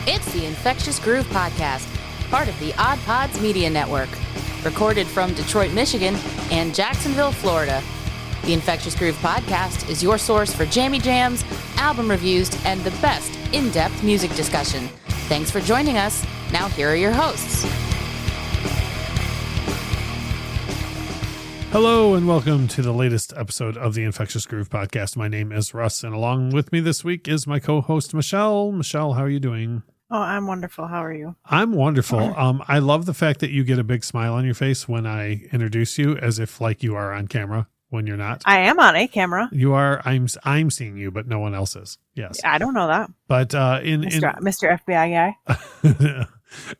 It's the Infectious Groove Podcast, part of the Odd Pods Media Network. Recorded from Detroit, Michigan, and Jacksonville, Florida. The Infectious Groove Podcast is your source for jammy jams, album reviews, and the best in-depth music discussion. Thanks for joining us. Now here are your hosts. Hello and welcome to the latest episode of the Infectious Groove Podcast. My name is Russ, and along with me this week is my co-host, Michelle. Michelle, how are you doing? Oh, I'm wonderful. How are you? I'm wonderful. I love the fact that you get a big smile on your face when I introduce you, as if like you are on camera when you're not. I am on a camera. You are. I'm seeing you, but no one else is. Yes. I don't know that. But Mr. FBI guy.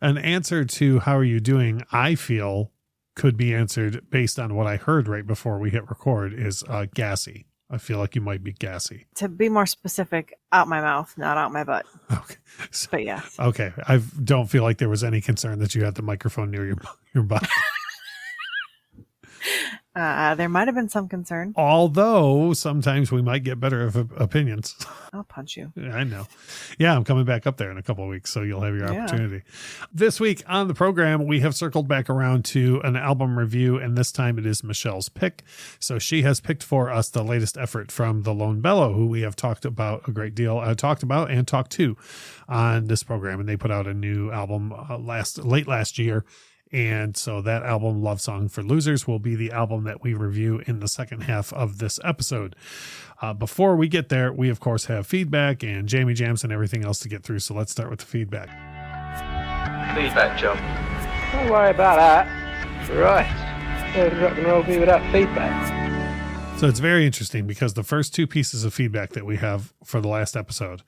An answer to how are you doing, I feel, could be answered based on what I heard right before we hit record is gassy. I feel like you might be gassy. To be more specific, out my mouth, not out my butt. Okay. But yeah. Okay. I don't feel like there was any concern that you had the microphone near your butt. There might have been some concern. Although sometimes we might get better opinions. I'll punch you. I know. Yeah, I'm coming back up there in a couple of weeks, so you'll have your opportunity. This week on the program, we have circled back around to an album review, and this time it is Michelle's pick. So she has picked for us the latest effort from the Lone Bellow, who we have talked about a great deal, talked to on this program, and they put out a new album late last year. And so that album, Love Song for Losers, will be the album that we review in the second half of this episode. Before we get there, we, of course, have feedback and jammy jams and everything else to get through. So let's start with the feedback. Feedback, John. Don't worry about that. Right. There's rock and roll be without feedback. So it's very interesting because the first two pieces of feedback that we have for the last episode,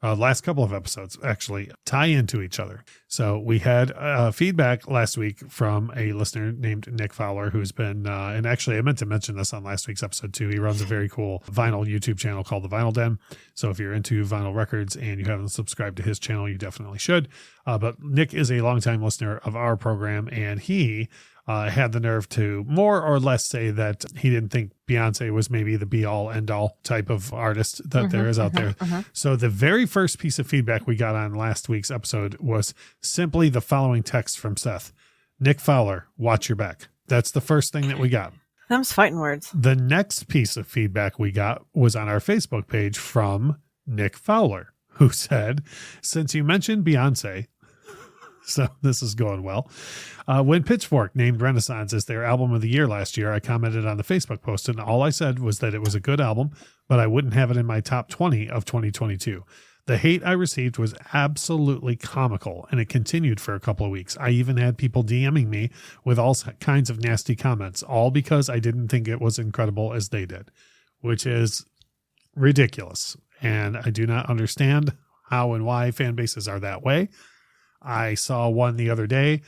last couple of episodes actually tie into each other. So we had feedback last week from a listener named Nick Fowler, who's been, and actually I meant to mention this on last week's episode too. He runs a very cool vinyl YouTube channel called The Vinyl Den. So if you're into vinyl records and you haven't subscribed to his channel, you definitely should. But Nick is a longtime listener of our program, and he had the nerve to more or less say that he didn't think Beyonce was maybe the be-all, end-all type of artist that there is out there. So the very first piece of feedback we got on last week's episode was simply the following text from Seth. Nick Fowler, watch your back. That's the first thing that we got. Them's fighting words. The next piece of feedback we got was on our Facebook page from Nick Fowler, who said, since you mentioned Beyonce, so this is going well. When Pitchfork named Renaissance as their album of the year last year, I commented on the Facebook post, and all I said was that it was a good album, but I wouldn't have it in my top 20 of 2022. The hate I received was absolutely comical, and it continued for a couple of weeks. I even had people DMing me with all kinds of nasty comments, all because I didn't think it was incredible as they did, which is ridiculous. And I do not understand how and why fan bases are that way. I saw one the other day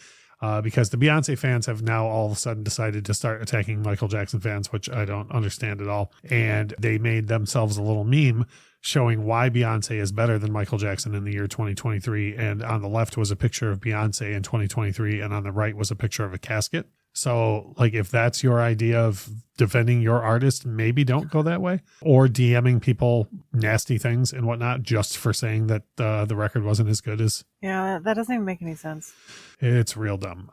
because the Beyonce fans have now all of a sudden decided to start attacking Michael Jackson fans, which I don't understand at all. And they made themselves a little meme showing why Beyonce is better than Michael Jackson in the year 2023. And on the left was a picture of Beyonce in 2023, and on the right was a picture of a casket. So, like, if that's your idea of defending your artist, maybe don't go that way. Or DMing people nasty things and whatnot just for saying that the record wasn't as good as... Yeah, that doesn't even make any sense. It's real dumb.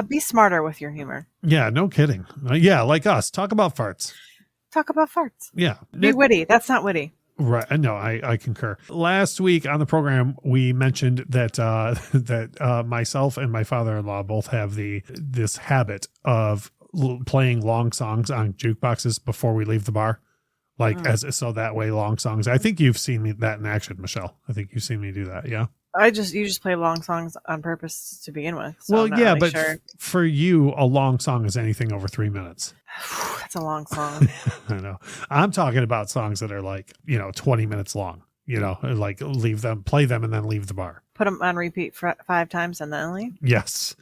Be smarter with your humor. Yeah, no kidding. Yeah, like us. Talk about farts. Talk about farts. Yeah. Be witty. That's not witty. Right. No, I concur. Last week on the program, we mentioned that myself and my father-in-law both have this habit of playing long songs on jukeboxes before we leave the bar. So that way, long songs. I think you've seen me that in action, Michelle. I think you've seen me do that. Yeah. You just play long songs on purpose to begin with. So well, yeah, really but sure. For you, a long song is anything over 3 minutes. That's a long song. I know. I'm talking about songs that are 20 minutes long, play them and then leave the bar. Put them on repeat 5 times and then leave? Yes.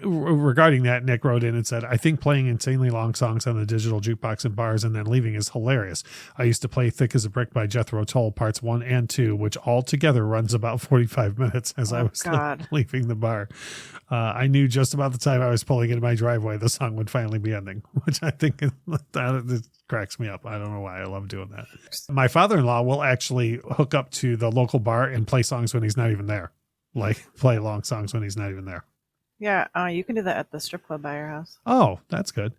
Regarding that, Nick wrote in and said, I think playing insanely long songs on the digital jukebox in bars and then leaving is hilarious. I used to play Thick as a Brick by Jethro Tull parts 1 and 2, which all together runs about 45 minutes as I was leaving the bar. I knew just about the time I was pulling into my driveway, the song would finally be ending, which I think that cracks me up. I don't know why. I love doing that. My father-in-law will actually hook up to the local bar and play songs when he's not even there. like play long songs when he's not even there. Yeah, you can do that at the strip club by your house. Oh, that's good.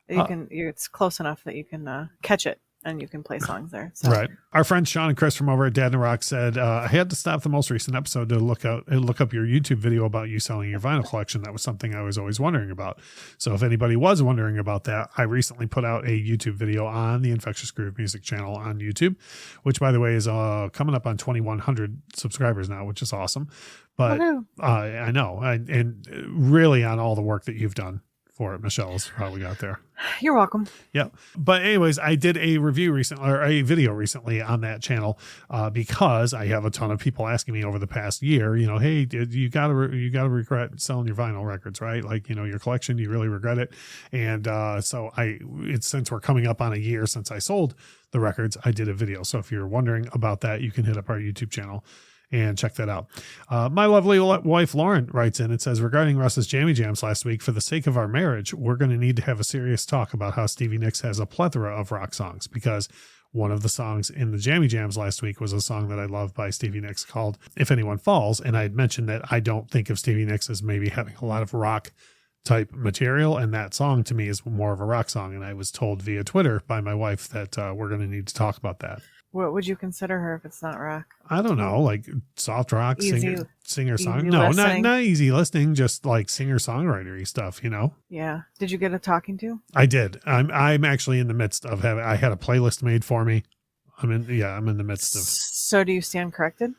You can. It's close enough that you can catch it, and you can play songs there. So. Right. Our friends Sean and Chris from over at Dad and Rock said, I had to stop the most recent episode to look up your YouTube video about you selling your vinyl collection. That was something I was always wondering about. So if anybody was wondering about that, I recently put out a YouTube video on the Infectious Groove Music channel on YouTube, which, by the way, is coming up on 2,100 subscribers now, which is awesome. But I know. And really on all the work that you've done for it, Michelle, is how we got there. You're welcome. Yeah. But anyways, I did a review recently, or a video recently on that channel, because I have a ton of people asking me over the past year, hey, you gotta regret selling your vinyl records, right? Like, your collection, you really regret it. And so since we're coming up on a year since I sold the records, I did a video. So if you're wondering about that, you can hit up our YouTube channel and check that out. My lovely wife, Lauren, writes in and says, regarding Russ's Jammy Jams last week, for the sake of our marriage, we're going to need to have a serious talk about how Stevie Nicks has a plethora of rock songs, because one of the songs in the Jammy Jams last week was a song that I love by Stevie Nicks called If Anyone Falls. And I had mentioned that I don't think of Stevie Nicks as maybe having a lot of rock type material. And that song to me is more of a rock song. And I was told via Twitter by my wife that we're going to need to talk about that. What would you consider her if it's not rock? I don't know, like soft rock, singer song. No, listening. not easy listening, just like singer songwriter-y stuff, Yeah. Did you get a talking to? I did. I'm actually in the midst of I had a playlist made for me. I'm in the midst of. So do you stand corrected?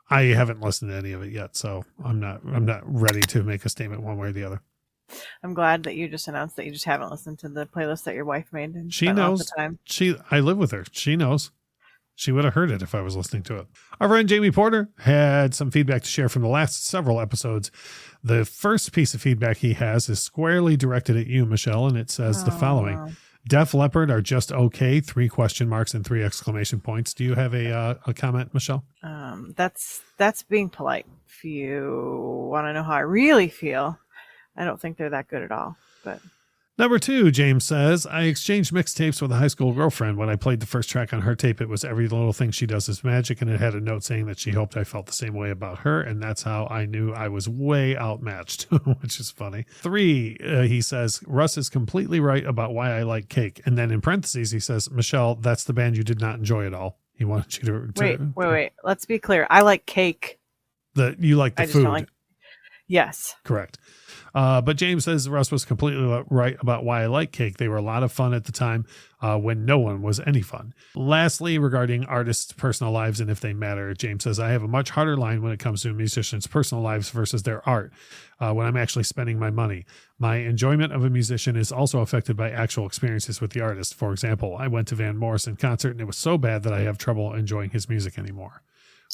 I haven't listened to any of it yet, so I'm not ready to make a statement one way or the other. I'm glad that you just announced that you just haven't listened to the playlist that your wife made. And she knows. the time. I live with her. She knows. She would have heard it if I was listening to it. Our friend Jamie Porter had some feedback to share from the last several episodes. The first piece of feedback he has is squarely directed at you, Michelle, and it says the following. Def Leppard are just okay, 3 question marks and 3 exclamation points. Do you have a comment, Michelle? That's being polite. If you want to know how I really feel, I don't think they're that good at all, but... Number 2, James says, I exchanged mixtapes with a high school girlfriend. When I played the first track on her tape, it was Every Little Thing She Does Is Magic, and it had a note saying that she hoped I felt the same way about her, and that's how I knew I was way outmatched, which is funny. 3, he says, Russ is completely right about why I like Cake. And then in parentheses, he says, Michelle, that's the band you did not enjoy at all. He wanted you to... Wait. Let's be clear. I like Cake. You like the food. Yes. Correct. But James says Russ was completely right about why I like Cake. They were a lot of fun at the time when no one was any fun. Lastly, regarding artists' personal lives and if they matter, James says, I have a much harder line when it comes to musicians' personal lives versus their art when I'm actually spending my money. My enjoyment of a musician is also affected by actual experiences with the artist. For example, I went to Van Morrison concert and it was so bad that I have trouble enjoying his music anymore.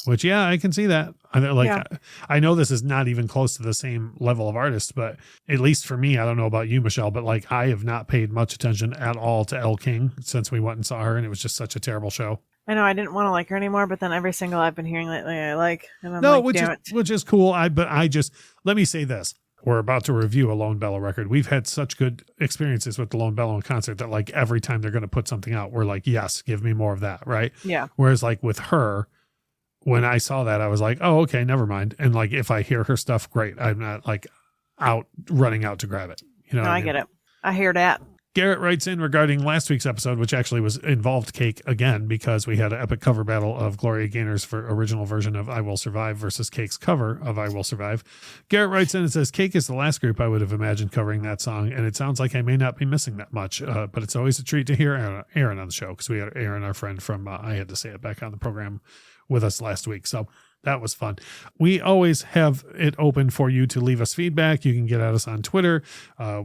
Which, yeah, I can see that. I know this is not even close to the same level of artist, but at least for me, I don't know about you, Michelle, but like I have not paid much attention at all to Elle King since we went and saw her, and it was just such a terrible show. I know I didn't want to like her anymore, but then every single I've been hearing lately, I like. And I'm which is cool. Let me say this. We're about to review a Lone Bellow record. We've had such good experiences with the Lone Bellow in concert that like every time they're going to put something out, we're like, yes, give me more of that, right? Yeah. Whereas like with her, when I saw that, I was like, oh, okay, never mind. And like, if I hear her stuff, great. I'm not like running out to grab it. I get it. I hear that. Garrett writes in regarding last week's episode, which actually involved Cake again, because we had an epic cover battle of Gloria Gaynor's original version of I Will Survive versus Cake's cover of I Will Survive. Garrett writes in and says, Cake is the last group I would have imagined covering that song, and it sounds like I may not be missing that much, but it's always a treat to hear Aaron on the show, because we had Aaron, our friend from I Had to Say It, back on the program with us last week. So that was fun. We always have it open for you to leave us feedback. You can get at us on Twitter,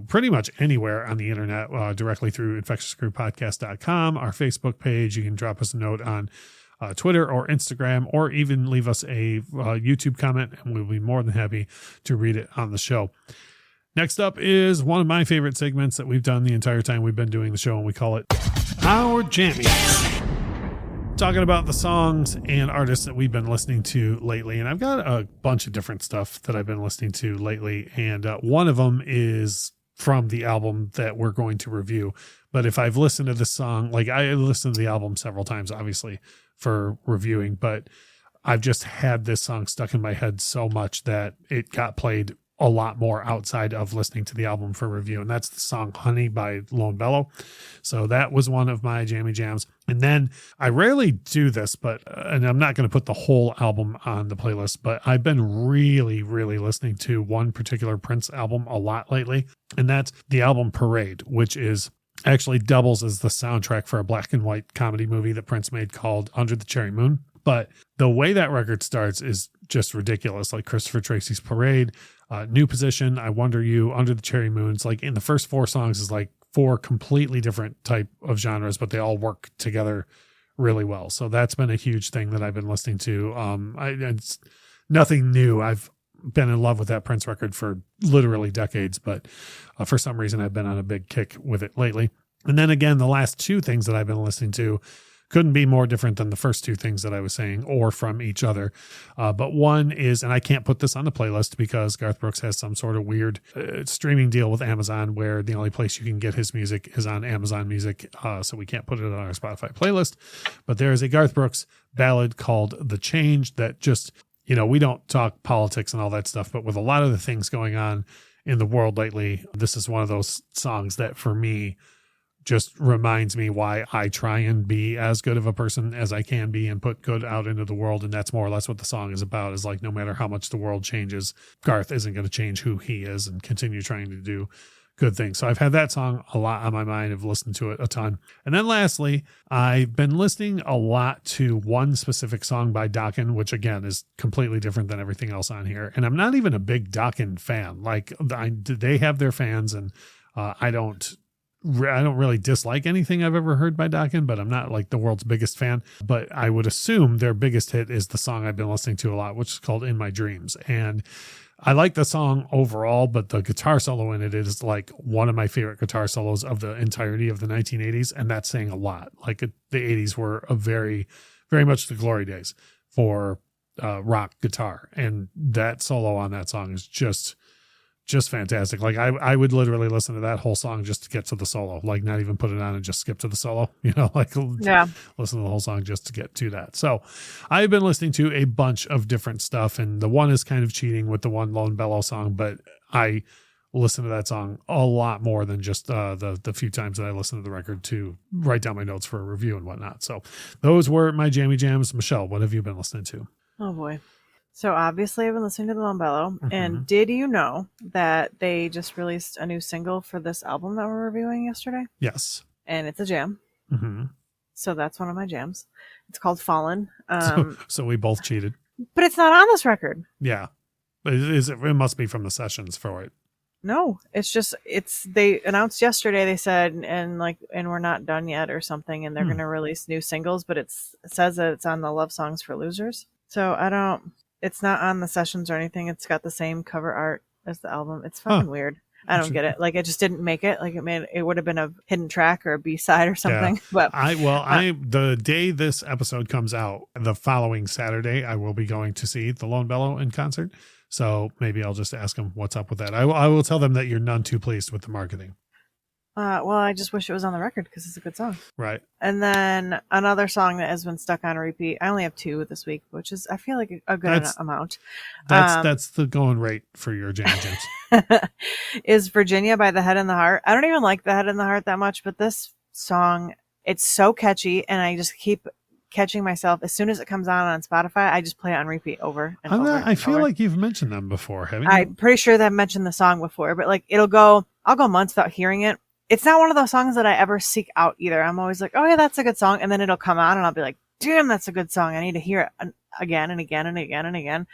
pretty much anywhere on the internet, directly through infectiousgroovepodcast.com, our Facebook page. You can drop us a note on Twitter or Instagram, or even leave us a YouTube comment, and we'll be more than happy to read it on the show. Next up is one of my favorite segments that we've done the entire time we've been doing the show, and we call it Our Jammies. Talking about the songs and artists that we've been listening to lately. And I've got a bunch of different stuff that I've been listening to lately. And one of them is from the album that we're going to review. But if I've listened to this song, like I listened to the album several times, obviously, for reviewing, but I've just had this song stuck in my head so much that it got played a lot more outside of listening to the album for review. And that's the song Honey by Lone Bellow. So that was one of my jammy jams. And then I rarely do this, and I'm not going to put the whole album on the playlist, but I've been really, really listening to one particular Prince album a lot lately. And that's the album Parade, which is actually doubles as the soundtrack for a black and white comedy movie that Prince made called Under the Cherry Moon. But the way that record starts is just ridiculous. Like Christopher Tracy's Parade, New Position, I Wonder You, Under the Cherry Moon. It's like in the first 4 songs is like 4 completely different type of genres, but they all work together really well. So that's been a huge thing that I've been listening to. It's nothing new. I've been in love with that Prince record for literally decades, but for some reason I've been on a big kick with it lately. And then again, the last 2 things that I've been listening to couldn't be more different than the first 2 things that I was saying or from each other. But one is, and I can't put this on the playlist because Garth Brooks has some sort of weird streaming deal with Amazon where the only place you can get his music is on Amazon Music. So we can't put it on our Spotify playlist. But there is a Garth Brooks ballad called The Change that just, we don't talk politics and all that stuff, but with a lot of the things going on in the world lately, this is one of those songs that for me just reminds me why I try and be as good of a person as I can be and put good out into the world. And that's more or less what the song is about, is like, no matter how much the world changes, Garth isn't going to change who he is and continue trying to do good things. So I've had that song a lot on my mind. I've listened to it a ton. And then lastly, I've been listening a lot to one specific song by Dokken, which again is completely different than everything else on here. And I'm not even a big Dokken fan. Like they have their fans, and I don't really dislike anything I've ever heard by Dokken, but I'm not like the world's biggest fan. But I would assume their biggest hit is the song I've been listening to a lot, which is called In My Dreams. And I like the song overall, but the guitar solo in it is like one of my favorite guitar solos of the entirety of the 1980s. And that's saying a lot. Like the 80s were a very, very much the glory days for rock guitar. And that solo on that song is just fantastic. Like I would literally listen to that whole song just to get to the solo, like not even put it on and just skip to the solo, listen to the whole song just to get to that. So I've been listening to a bunch of different stuff, and the one is kind of cheating with the one Lone Bellow song, but I listen to that song a lot more than just the few times that I listen to the record to write down my notes for a review and whatnot. So those were my jammy jams. Michelle, what have you been listening to? Oh boy. So obviously I've been listening to the Lone Bellow, and did you know that they just released a new single for this album that we're reviewing yesterday? Yes. And it's a jam. Mm-hmm. So that's one of my jams. It's called Fallen. So we both cheated. But it's not on this record. Yeah. It must be from the sessions for it. No, they announced yesterday, they said, and we're not done yet or something, and they're going to release new singles, but it says that it's on the Love Songs for Losers. So it's not on the sessions or anything. It's got the same cover art as the album. It's fucking weird. I don't get it. Like, it just didn't make it. Like, it would have been a hidden track or a B-side or something. Yeah. But the day this episode comes out, the following Saturday, I will be going to see the Lone Bellow in concert. So maybe I'll just ask them what's up with that. I will tell them that you're none too pleased with the marketing. Well, I just wish it was on the record because it's a good song. Right. And then another song that has been stuck on repeat. I only have 2 this week, which is, I feel like, a good amount. That's the going rate for your jam jams. Is Virginia by The Head and the Heart. I don't even like The Head and the Heart that much, but this song, it's so catchy, and I just keep catching myself. As soon as it comes on Spotify, I just play it on repeat over and over. I feel like you've mentioned them before, haven't you? I'm pretty sure that I've mentioned the song before, but like I'll go months without hearing it. It's not one of those songs that I ever seek out either. I'm always like, oh yeah, that's a good song. And then it'll come on and I'll be like, damn, that's a good song. I need to hear it again and again and again and again.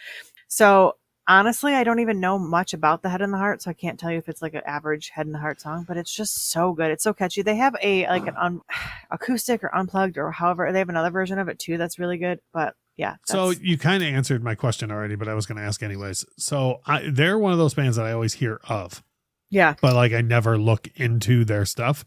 So honestly, I don't even know much about The Head and the Heart. So I can't tell you if it's like an average Head and the Heart song, but it's just so good. It's so catchy. They have an acoustic or unplugged or however, they have another version of it too. That's really good. But yeah. So you kind of answered my question already, but I was going to ask anyways. So they're one of those bands that I always hear of. Yeah. But like I never look into their stuff.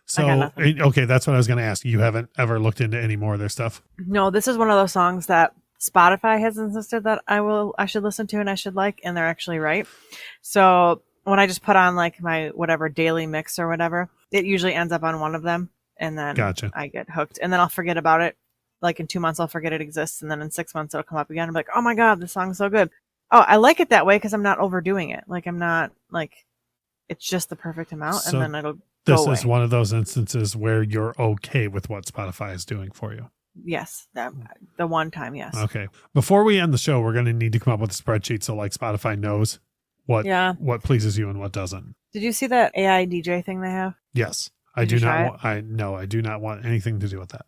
So, okay, that's what I was going to ask. You haven't ever looked into any more of their stuff? No, this is one of those songs that Spotify has insisted that I should listen to and I should like, and they're actually right. So when I just put on like my whatever daily mix or whatever, it usually ends up on one of them, and then Gotcha. I get hooked, and then I'll forget about it like in 2 months I'll forget it exists, and then in 6 months it'll come up again. I'm like, oh my god, this song's so good. Oh, I like it that way because I'm not overdoing it. Like I'm not like it's just the perfect amount, So and then it'll this go away. is one of those instances where you're okay with what Spotify is doing for you. Yes, the one time, yes. Okay. Before we end the show, we're going to need to come up with a spreadsheet so like Spotify knows what pleases you and what doesn't. Did you see that AI DJ thing they have? Yes. Did you try it? I do not want anything to do with that.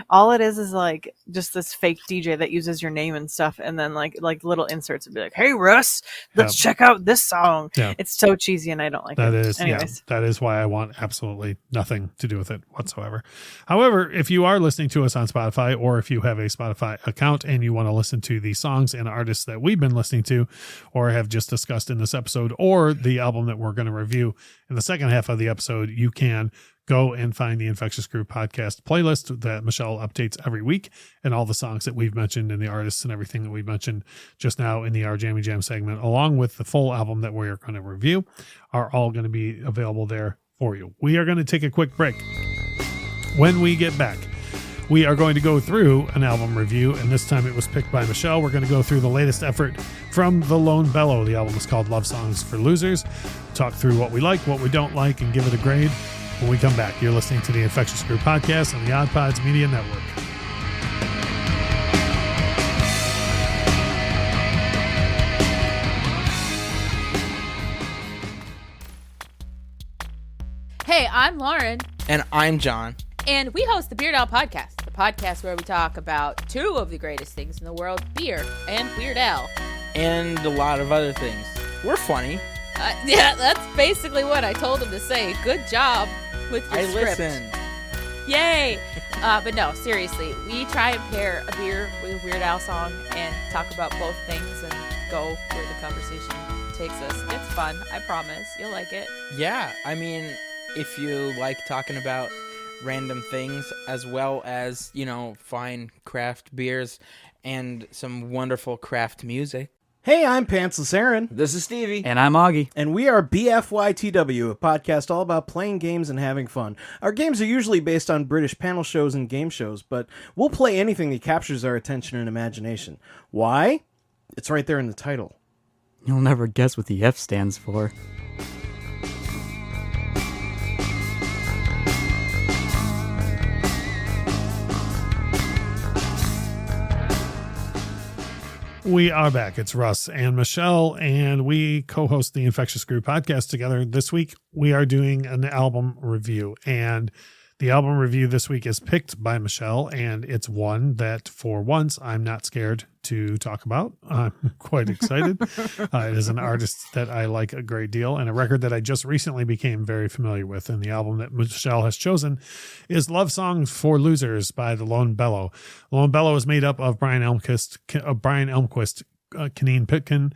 All it is like just this fake DJ that uses your name and stuff, and then like little inserts would be like, "Hey Russ, let's check out this song." Yeah. It's so cheesy, and I don't like it. Anyways, that is why I want absolutely nothing to do with it whatsoever. However, if you are listening to us on Spotify, or if you have a Spotify account and you want to listen to the songs and artists that we've been listening to, or have just discussed in this episode, or the album that we're going to review in the second half of the episode, you can go and find the Infectious Groove Podcast playlist that Michelle updates every week, and all the songs that we've mentioned and the artists and everything that we mentioned just now in the Our Jammy Jam segment, along with the full album that we're going to review, are all going to be available there for you. We are going to take a quick break. When we get back, we are going to go through an album review, and this time it was picked by Michelle. We're going to go through the latest effort from the Lone Bellow. The album is called Love Songs for Losers. Talk through what we like, what we don't like, and give it a grade. When we come back, you're listening to the Infectious Groove Podcast on the Odd Pods Media Network. Hey, I'm Lauren. And I'm John. And we host the Beard Al Podcast, the podcast where we talk about two of the greatest things in the world, beer and Weird Al. And a lot of other things. We're funny. Yeah, that's basically what I told him to say. Good job with your script. Listened. Yay! But no, seriously, we try and pair a beer with a Weird Al song and talk about both things and go where the conversation takes us. It's fun, I promise. You'll like it. Yeah, I mean, if you like talking about random things as well as, fine craft beers and some wonderful craft music. Hey, I'm Pantsless Aaron. This is Stevie. And I'm Augie. And we are BFYTW, a podcast all about playing games and having fun. Our games are usually based on British panel shows and game shows, but we'll play anything that captures our attention and imagination. Why? It's right there in the title. You'll never guess what the F stands for. We are back. It's Russ and Michelle, and we co-host the Infectious Groove Podcast together. This week, we are doing an album review, and the album review this week is picked by Michelle, and it's one that, for once, I'm not scared to talk about. I'm quite excited. It is an artist that I like a great deal, and a record that I just recently became very familiar with. And the album that Michelle has chosen is Love Songs for Losers by the Lone Bellow. Lone Bellow is made up of Brian Elmquist, Keneen Pitkin,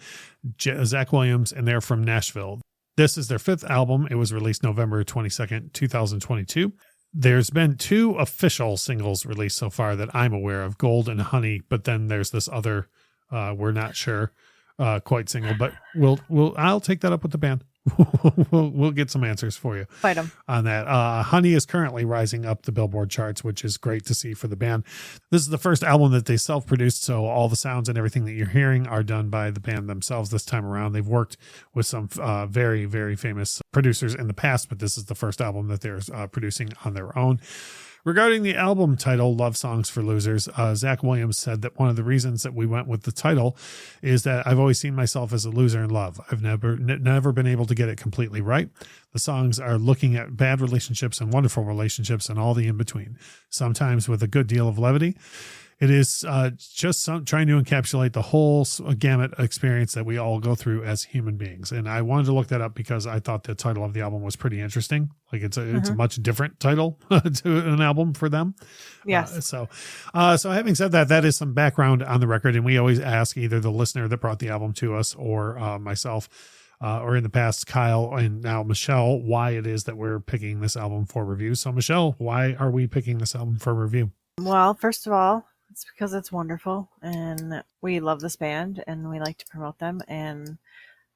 Zach Williams, and they're from Nashville. This is their fifth album. It was released November 22nd, 2022. There's been two official singles released so far that I'm aware of, Gold and Honey, but then there's this other, we're not sure quite single, but I'll take that up with the band. we'll get some answers for you. Fight them on that. Honey is currently rising up the Billboard charts, which is great to see for the band. This is the first album that they self-produced, so all the sounds and everything that you're hearing are done by the band themselves this time around. They've worked with some very, very famous producers in the past, but this is the first album that they're producing on their own. Regarding the album title, Love Songs for Losers, Zach Williams said that one of the reasons that we went with the title is that I've always seen myself as a loser in love. I've never been able to get it completely right. The songs are looking at bad relationships and wonderful relationships and all the in-between, sometimes with a good deal of levity. It is just trying to encapsulate the whole gamut experience that we all go through as human beings. And I wanted to look that up because I thought the title of the album was pretty interesting. Like it's a much different title to an album for them. Yes. So having said that, that is some background on the record. And we always ask either the listener that brought the album to us or myself, or in the past, Kyle and now Michelle, why it is that we're picking this album for review. So Michelle, why are we picking this album for review? Well, first of all, it's because it's wonderful and we love this band and we like to promote them. And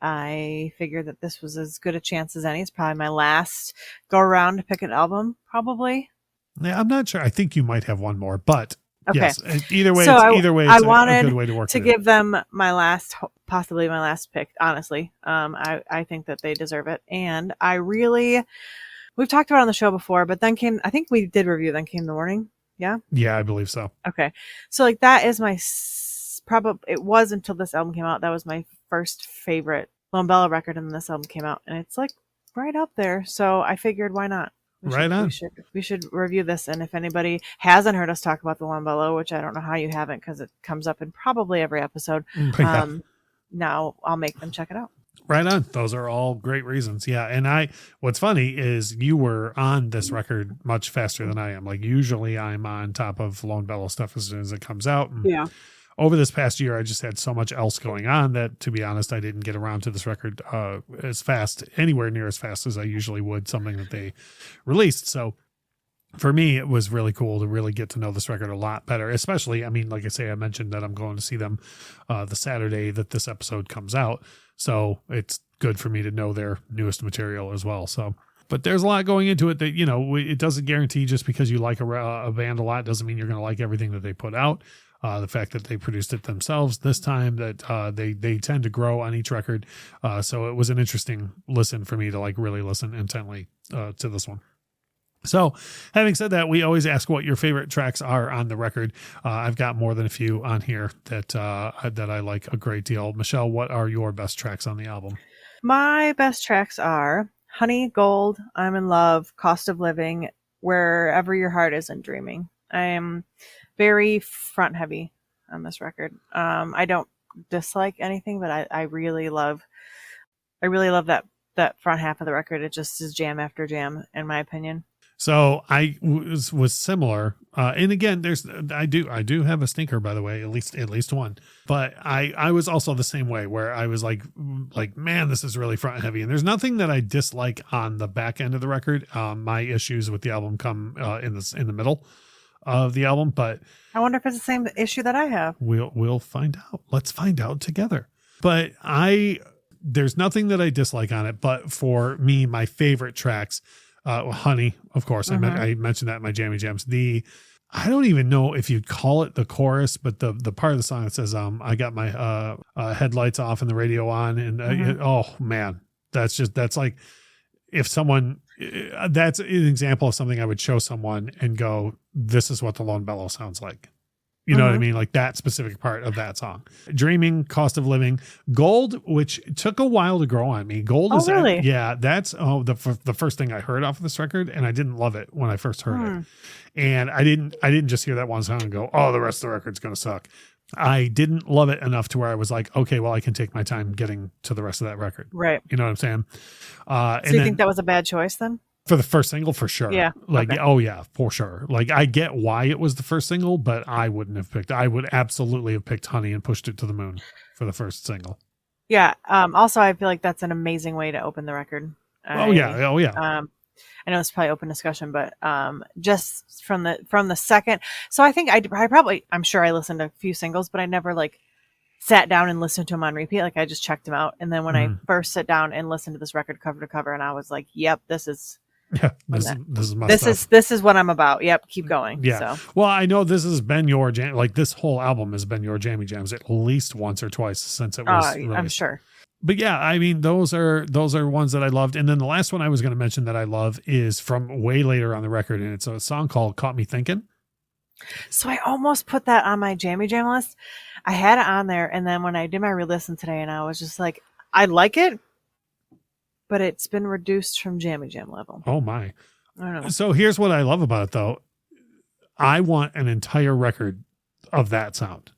I figured that this was as good a chance as any. It's probably my last go around to pick an album, probably. Yeah, I'm not sure. I think you might have one more, but Okay. Yes. Either way, So it's a good way to work to it give them possibly my last pick. Honestly, I think that they deserve it, and we've talked about it on the show before, but I think we did review Then Came the Morning. Yeah. Yeah, I believe so. Okay. So like that is my it was until this album came out. That was my first favorite Lone Bellow record, and this album came out, and it's like right up there. So I figured, why not? We should review this, and if anybody hasn't heard us talk about the Lone Bellow, which I don't know how you haven't, because it comes up in probably every episode. Now I'll make them check it out. Right on. Those are all great reasons. Yeah. And what's funny is you were on this record much faster than I am. Like usually I'm on top of Lone Bellow stuff as soon as it comes out. And yeah. Over this past year, I just had so much else going on that, to be honest, I didn't get around to this record anywhere near as fast as I usually would, something that they released. So for me, it was really cool to really get to know this record a lot better, especially, I mean, like I say, I mentioned that I'm going to see them the Saturday that this episode comes out. So it's good for me to know their newest material as well. So, but there's a lot going into it that, it doesn't guarantee just because you like a band a lot doesn't mean you're going to like everything that they put out. The fact that they produced it themselves this time, that they tend to grow on each record. So it was an interesting listen for me to like really listen intently to this one. So having said that, we always ask what your favorite tracks are on the record. I've got more than a few on here that I like a great deal. Michelle, what are your best tracks on the album? My best tracks are Honey, Gold, I'm in Love, Cost of Living, Wherever Your Heart Is, and Dreaming. I am very front heavy on this record. I don't dislike anything, but I really love that front half of the record. It just is jam after jam, in my opinion. So I was similar. And again, I do have a stinker, by the way, at least one, but I was also the same way where I was like, man, this is really front heavy. And there's nothing that I dislike on the back end of the record. My issues with the album come in the middle of the album, but I wonder if it's the same issue that I have. We'll find out. Let's find out together. But there's nothing that I dislike on it, but for me, my favorite tracks, Honey, of course, I mentioned that in my Jammy Jams. I don't even know if you'd call it the chorus, but the part of the song that says, I got my headlights off and the radio on, and oh man, that's like, if someone, that's an example of something I would show someone and go, this is what the Lone Bellow sounds like. You know what I mean? Like that specific part of that song. Dreaming, Cost of Living, Gold, which took a while to grow on me. Gold is really? Yeah, that's the first thing I heard off of this record, and I didn't love it when I first heard it. And I didn't just hear that one song and go, oh, the rest of the record's gonna suck. I didn't love it enough to where I was like, okay, well, I can take my time getting to the rest of that record. Right. You know what I'm saying? So you think that was a bad choice then? For the first single, for sure. Yeah. Like, oh yeah, for sure. Like I get why it was the first single, but I would absolutely have picked Honey and pushed it to the moon for the first single. Yeah. Also, I feel like that's an amazing way to open the record. Oh yeah. I know it's probably open discussion, but just from the second. So I think I'm sure I listened to a few singles, but I never like sat down and listened to them on repeat. Like I just checked them out. And then when I first sat down and listened to this record cover to cover, and I was like, yep, this is my stuff. This is what I'm about. Yep. Keep going. Yeah. So. Well, I know this has been your jam. Like this whole album has been your Jammy Jams at least once or twice since it was released. I'm sure. But yeah, I mean, those are ones that I loved. And then the last one I was going to mention that I love is from way later on the record. And it's a song called Caught Me Thinking. So I almost put that on my Jammy Jam list. I had it on there. And then when I did my re-listen today, and I was just like, I like it, but it's been reduced from Jammy Jam level. Oh my. I don't know. So here's what I love about it though. I want an entire record of that sound.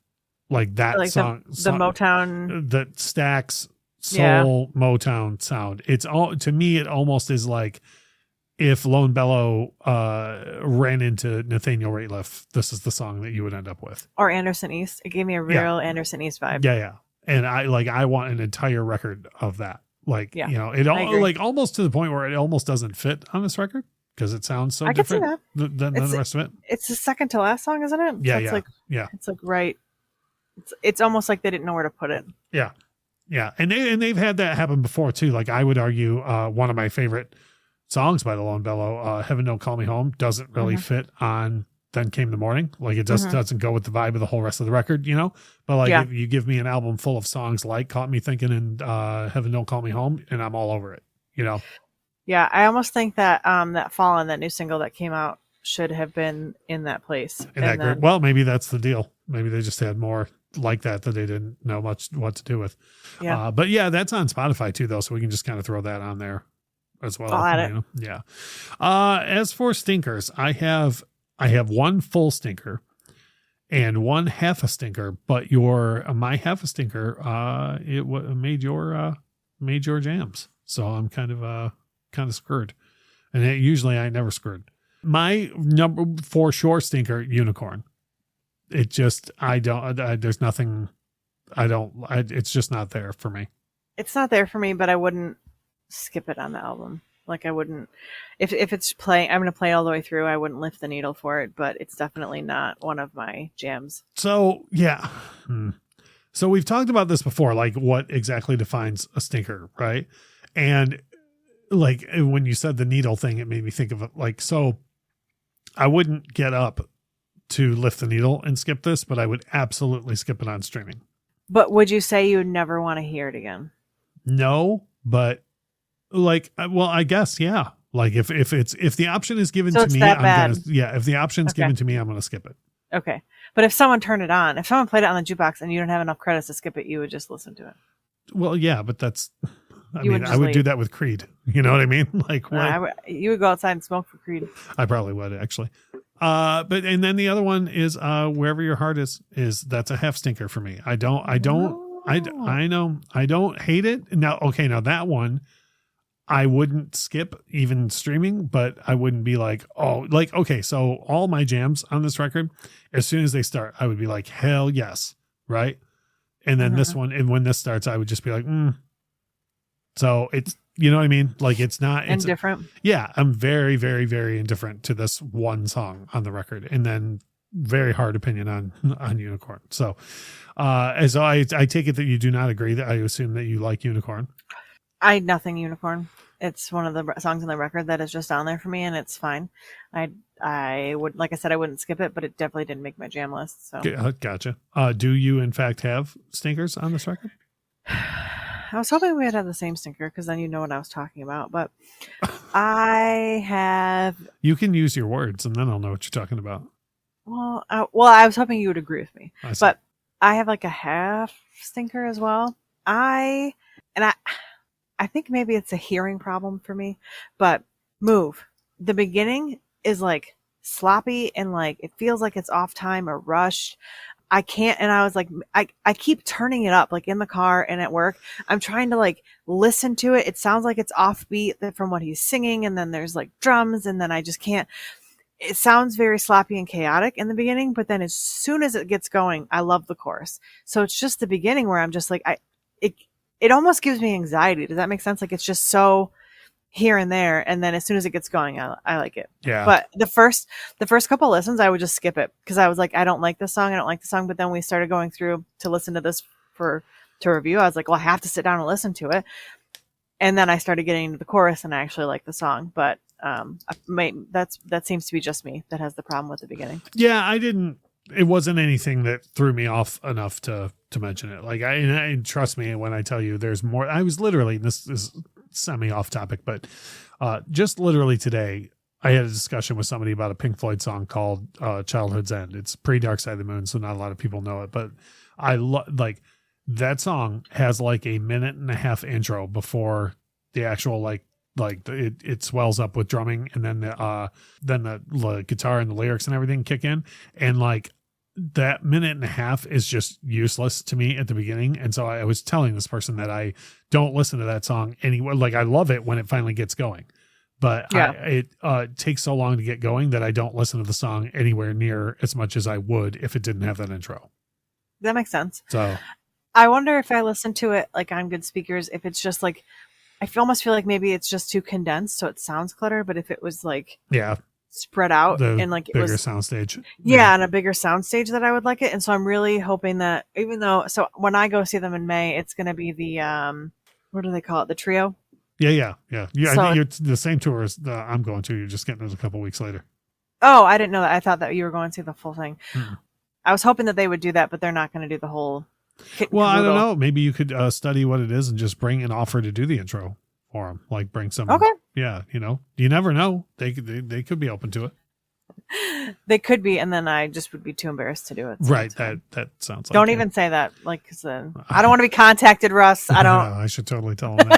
Like that like song. The Motown. That Stax soul Motown sound. It's all, to me, it almost is like if Lone Bellow ran into Nathaniel Rateliff, this is the song that you would end up with. Or Anderson East. It gave me a real Anderson East vibe. Yeah. And I want an entire record of that. Like, you know, it all like almost to the point where it almost doesn't fit on this record because it sounds so different than the rest of it. It's the second to last song, isn't it? Yeah, so It's like right. It's almost like they didn't know where to put it. Yeah. Yeah. And they've had that happen before too. Like I would argue one of my favorite songs by the Lone Bellow, Heaven Don't Call Me Home, doesn't really fit on then came the morning. Like it just doesn't go with the vibe of the whole rest of the record, you know? But like if you give me an album full of songs like Caught Me Thinking and Heaven Don't Call Me Home, and I'm all over it, you know? Yeah, I almost think that that Fallen, that new single that came out, should have been in that place. In that group. Well, maybe that's the deal. Maybe they just had more like that they didn't know much what to do with. Yeah. But yeah, that's on Spotify too, though, so we can just kind of throw that on there as well. I'll add it. Yeah. As for stinkers, I have one full stinker and one half a stinker, but my half a stinker made your jams, so I'm kind of screwed, and usually I never screwed. My number for sure stinker, Unicorn. It just there's nothing. It's just not there for me. It's not there for me, but I wouldn't skip it on the album. Like I wouldn't, if it's playing, I'm going to play all the way through. I wouldn't lift the needle for it, but it's definitely not one of my jams. So yeah. So we've talked about this before, like what exactly defines a stinker, right? And like when you said the needle thing, it made me think of it like, so I wouldn't get up to lift the needle and skip this, but I would absolutely skip it on streaming. But would you say you would never want to hear it again? No, but like, well, I guess, yeah. Like if the option is given to me, if the option's given to me, I'm going to skip it. Okay. But if someone turned it on, if someone played it on the jukebox and you don't have enough credits to skip it, you would just listen to it. Well, yeah, but that's, I would do that with Creed. You know what I mean? Like, you would go outside and smoke for Creed. I probably would actually. And then the other one is Wherever Your Heart is that's a half stinker for me. I know I don't hate it. Now that one I wouldn't skip even streaming, but I wouldn't be like, so all my jams on this record, as soon as they start, I would be like, hell yes, right? And then this one, and when this starts, I would just be like, So it's, you know what I mean? Like it's indifferent. Yeah. I'm very, very, very indifferent to this one song on the record, and then very hard opinion on Unicorn. So, as I take it that you do not agree, that I assume that you like Unicorn. Nothing Unicorn. It's one of the songs on the record that is just on there for me, and it's fine. I would, like I said, I wouldn't skip it, but it definitely didn't make my jam list. So gotcha. Do you in fact have stinkers on this record? I was hoping we would have the same stinker, because then you know what I was talking about. But I have. You can use your words, and then I'll know what you're talking about. Well, I was hoping you would agree with me, but I have like a half stinker as well. I think maybe it's a hearing problem for me, but Move. The beginning is like sloppy and like it feels like it's off time or rushed. I can't, and I was like, I keep turning it up, like in the car and at work. I'm trying to like listen to it. It sounds like it's offbeat from what he's singing, and then there's like drums, and then I just can't. It sounds very sloppy and chaotic in the beginning, but then as soon as it gets going, I love the chorus. So it's just the beginning where I'm just like, it almost gives me anxiety. Does that make sense? Like it's just so here and there, and then as soon as it gets going, I like it. Yeah. But the first couple listens, I would just skip it because I was like, I don't like this song. But then we started going through to listen to this to review. I was like, well, I have to sit down and listen to it. And then I started getting into the chorus, and I actually like the song. But that seems to be just me that has the problem with the beginning. Yeah, it wasn't anything that threw me off enough to mention it. Like I trust me when I tell you there's more. I was literally, this is semi off topic, but just literally today I had a discussion with somebody about a Pink Floyd song called Childhood's End. It's pre Dark Side of the Moon, so not a lot of people know it, but I like that song has like a 1.5-minute intro before the actual it swells up with drumming, and then the guitar and the lyrics and everything kick in, and like that 1.5 minutes is just useless to me at the beginning. And so I was telling this person that I don't listen to that song anyway. Like I love it when it finally gets going, but it takes so long to get going that I don't listen to the song anywhere near as much as I would if it didn't have that intro. That makes sense. So I wonder if I listen to it like on good speakers, if it's just like, I almost feel like maybe it's just too condensed, so it sounds cluttered. But if it was like spread out and like it was bigger soundstage, on a bigger soundstage, that I would like it. And so I'm really hoping that so when I go see them in May, it's going to be the what do they call it? The trio. Yeah. So, I think it's the same tour as I'm going to. You're just getting it a couple weeks later. Oh, I didn't know that. I thought that you were going to see the full thing. Hmm. I was hoping that they would do that, but they're not going to do the whole kit and Well, I don't caboodle. know. Maybe you could study what it is and just bring an offer to do the intro for them. Like bring some. Okay. Yeah, you never know. They could be open to it. They could be, and then I just would be too embarrassed to do it. So Right. it's fine. That sounds like Don't it. even say that, like, because I don't want to be contacted, Russ. I don't. I should totally tell them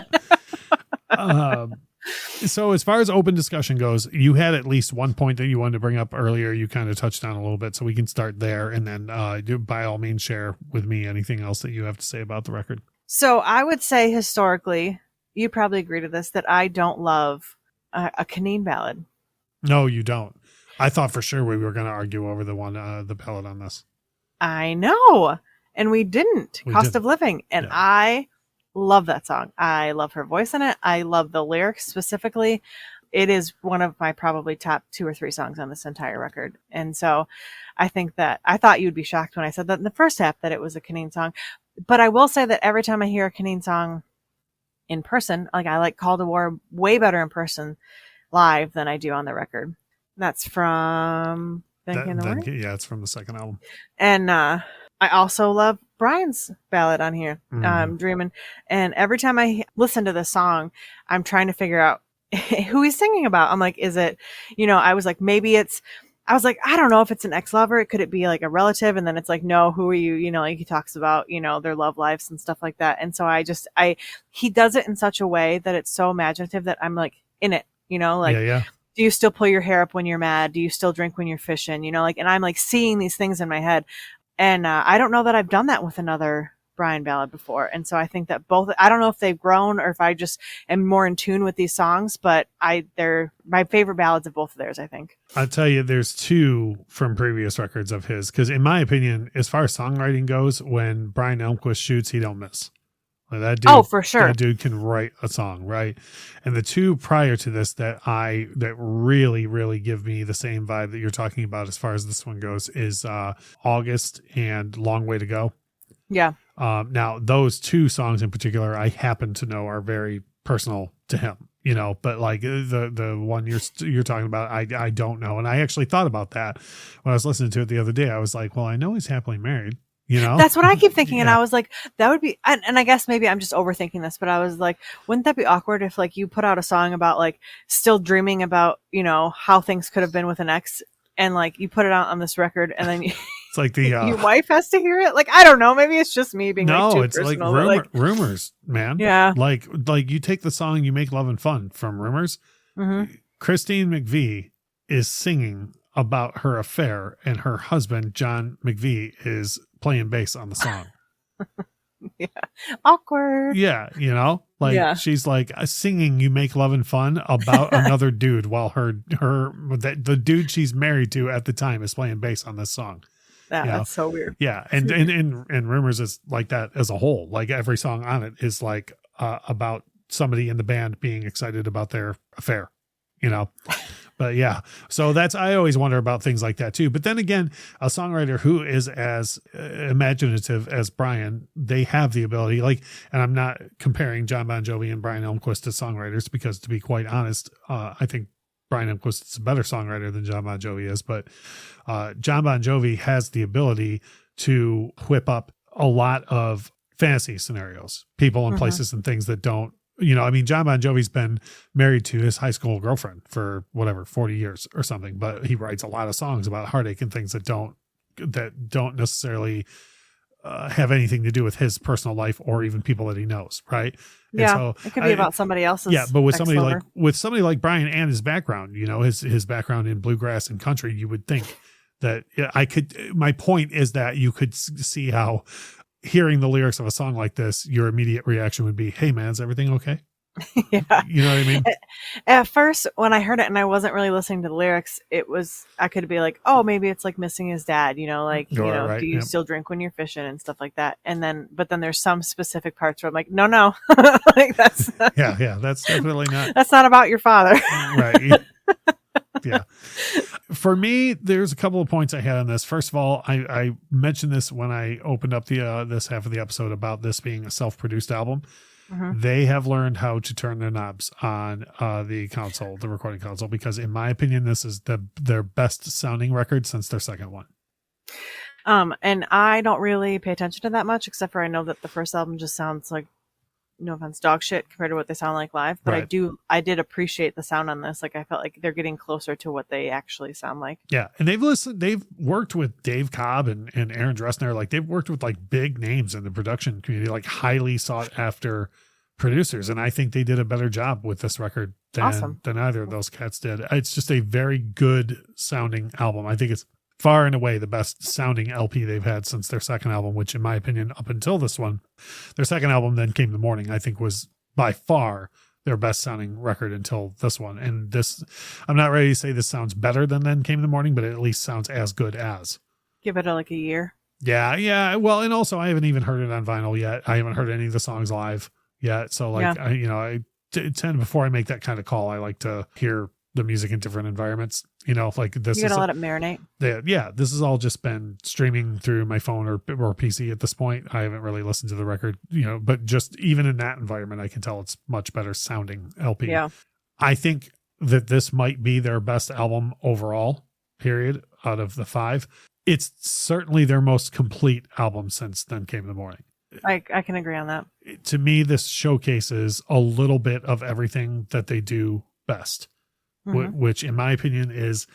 that. So as far as open discussion goes, you had at least one point that you wanted to bring up earlier. You kind of touched on a little bit, so we can start there, and then by all means share with me anything else that you have to say about the record. So I would say historically, you probably agree to this, that I don't love a Caneen ballad. No, you don't. I thought for sure we were going to argue over the ballad on this. I know, and we didn't. Cost didn't. of Living, and Yeah. I love that song. I love her voice in it. I love the lyrics specifically. It is one of my probably top 2 or 3 songs on this entire record. And so I think that I thought you'd be shocked when I said that in the first half that it was a Caneen song. But I will say that every time I hear a Caneen song in person, like I like Call to War way better in person live than I do on the record. That's from Thinking the Word. Yeah, it's from the second album. And I also love Brian's ballad on here, Mhm. Dreamin'. And every time I listen to this song, I'm trying to figure out who he's singing about. I'm like, is it, I was like, I was like, I don't know if it's an ex-lover. Could it be like a relative? And then it's like, no, who are you? Like he talks about, their love lives and stuff like that. And so he does it in such a way that it's so imaginative that I'm like in it, like, Yeah. do you still pull your hair up when you're mad? Do you still drink when you're fishing? And I'm like seeing these things in my head. And I don't know that I've done that with another Brian ballad before. And so I think that I don't know if they've grown or if I just am more in tune with these songs, but they're my favorite ballads of both of theirs, I think. I'll tell you, there's 2 from previous records of his. Because in my opinion, as far as songwriting goes, when Brian Elmquist shoots, he don't miss. Like that dude, Oh, for sure. That dude can write a song, right? And the 2 prior to this that really, really give me the same vibe that you're talking about as far as this one goes is August and Long Way to Go. Yeah. Now, those 2 songs in particular, I happen to know are very personal to him, but like the one you're talking about, I don't know. And I actually thought about that when I was listening to it the other day. I was like, well, I know he's happily married. That's what I keep thinking. And Yeah. I was like, that would be, and I guess maybe I'm just overthinking this, but I was like, wouldn't that be awkward if like you put out a song about like still dreaming about, how things could have been with an ex, and like you put it out on this record and then It's like the your wife has to hear it? Like, I don't know. Maybe it's just me being no, like too it's like, personal. But, rumors, man. Yeah. Like you take the song "You Make Love and Fun" from Rumors. Mm-hmm. Christine McVie is singing about her affair, and her husband John McVie is playing bass on the song. Yeah. Awkward. Yeah, Yeah. she's like singing "You Make Love and Fun" about another dude, while the dude she's married to at the time is playing bass on this song. That's so weird. Yeah, and Rumors is like that as a whole. Like every song on it is like about somebody in the band being excited about their affair, But yeah, so I always wonder about things like that too. But then again, a songwriter who is as imaginative as Brian, they have the ability, and I'm not comparing John Bon Jovi and Brian Elmquist as songwriters, because to be quite honest, I think Brian Elmquist is a better songwriter than John Bon Jovi is. But John Bon Jovi has the ability to whip up a lot of fantasy scenarios, people and places and things that don't, John Bon Jovi's been married to his high school girlfriend for 40 years or something, but he writes a lot of songs about heartache and things that don't necessarily have anything to do with his personal life or even people that he knows. Right. Yeah. And so it could be about somebody else's. Yeah. But with somebody ex-lover. like Brian and his background, his background in bluegrass and country, you would think that my point is that you could see how, hearing the lyrics of a song like this, your immediate reaction would be, hey man, is everything okay? Yeah. You know what I mean? At first, when I heard it and I wasn't really listening to the lyrics, I could be like, oh, maybe it's like missing his dad, Right, do you yep. still drink when you're fishing and stuff like that? But then there's some specific parts where I'm like, no, like that's Yeah, that's definitely not that's not about your father. right. Yeah. For me, there's a couple of points I had on this. First of all, I mentioned this when I opened up this half of the episode about this being a self-produced album. They have learned how to turn their knobs on the console, the recording console, because in my opinion, this is their best sounding record since their second one. And I don't really pay attention to that much, except for I know that the first album just sounds like, no offense, dog shit compared to what they sound like live. But Right. I did appreciate the sound on this. Like I felt like they're getting closer to what they actually sound like. Yeah. And they've worked with Dave Cobb and Aaron Dressner. Like they've worked with like big names in the production community, like highly sought after producers. And I think they did a better job with this record than either of those cats did. It's just a very good sounding album. I think it's far and away the best sounding LP they've had since their second album, which in my opinion, up until this one, their second album, Then Came the Morning, I think was by far their best sounding record until this one. And this, I'm not ready to say this sounds better than Then Came the Morning, but it at least sounds as good as. Give it like a year. Yeah. Yeah. Well, and also I haven't even heard it on vinyl yet. I haven't heard any of the songs live yet. So like, I tend, before I make that kind of call, I like to hear the music in different environments, like this. You gotta let it marinate. Yeah, this has all just been streaming through my phone or PC at this point. I haven't really listened to the record, but just even in that environment, I can tell it's much better sounding LP. Yeah. I think that this might be their best album overall, period, out of the 5. It's certainly their most complete album since Then Came the Morning. I can agree on that. To me, this showcases a little bit of everything that they do best. Which in my opinion is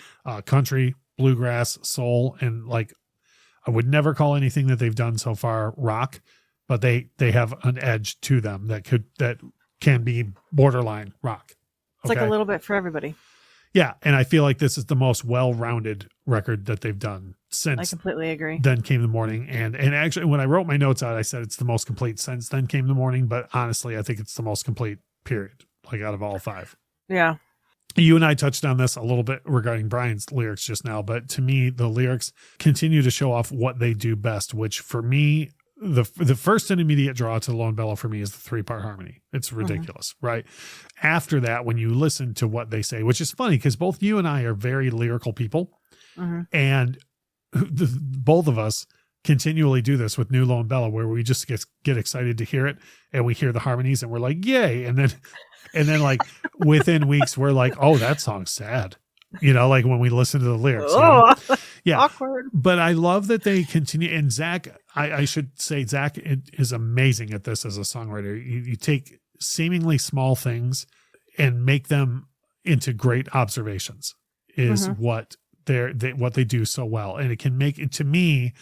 country, bluegrass, soul, and like I would never call anything that they've done so far rock, but they have an edge to them that can be borderline rock. It's like a little bit for everybody. Yeah, and I feel like this is the most well-rounded record that they've done since. I completely agree. Then Came the Morning, and actually when I wrote my notes out, I said it's the most complete since Then Came the Morning, but honestly, I think it's the most complete period, like out of all 5. Yeah. You and I touched on this a little bit regarding Brian's lyrics just now, but to me, the lyrics continue to show off what they do best, which for me, the first and immediate draw to Lone Bellow for me is the 3-part harmony. It's ridiculous, right? After that, when you listen to what they say, which is funny because both you and I are very lyrical people, and both of us continually do this with New Lone Bellow, where we just get excited to hear it, and we hear the harmonies, and we're like, yay! And then like within weeks, we're like, oh, that song's sad. Like when we listen to the lyrics. Yeah. Awkward. But I love that they continue. And Zach, I should say, Zach is amazing at this as a songwriter. You take seemingly small things and make them into great observations is what they do so well. And it can make it, to me,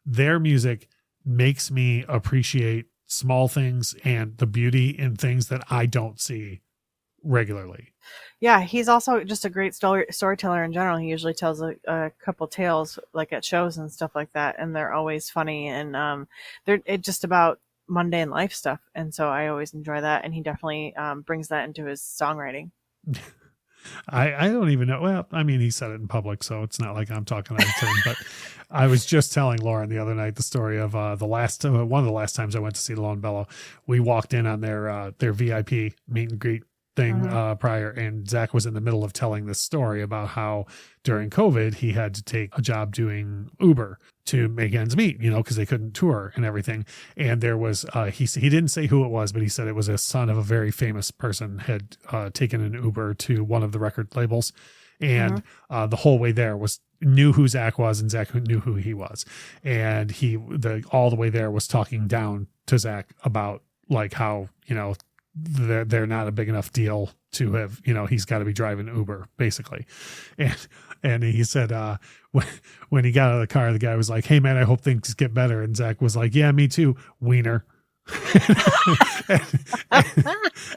their music makes me appreciate small things and the beauty in things that I don't see regularly. Yeah, he's also just a great storyteller in general. He usually tells a couple tales like at shows and stuff like that, and they're always funny, and they're just about mundane life stuff. And so I always enjoy that, and he definitely brings that into his songwriting. I don't even know. Well, I mean, he said it in public, so it's not like I'm talking out of turn. But I was just telling Lauren the other night the story of one of the last times I went to see Lone Bellow. We walked in on their VIP meet and greet thing prior, and Zach was in the middle of telling this story about how during COVID he had to take a job doing Uber to make ends meet, because they couldn't tour and everything. And there was he didn't say who it was, but he said it was a son of a very famous person had taken an Uber to one of the record labels, and the whole way there knew who Zach was, and Zach knew who he was, and all the way there was talking down to Zach about like how they're not a big enough deal to have, he's got to be driving Uber basically. And he said, when he got out of the car, the guy was like, hey man, I hope things get better. And Zach was like, yeah, me too, wiener.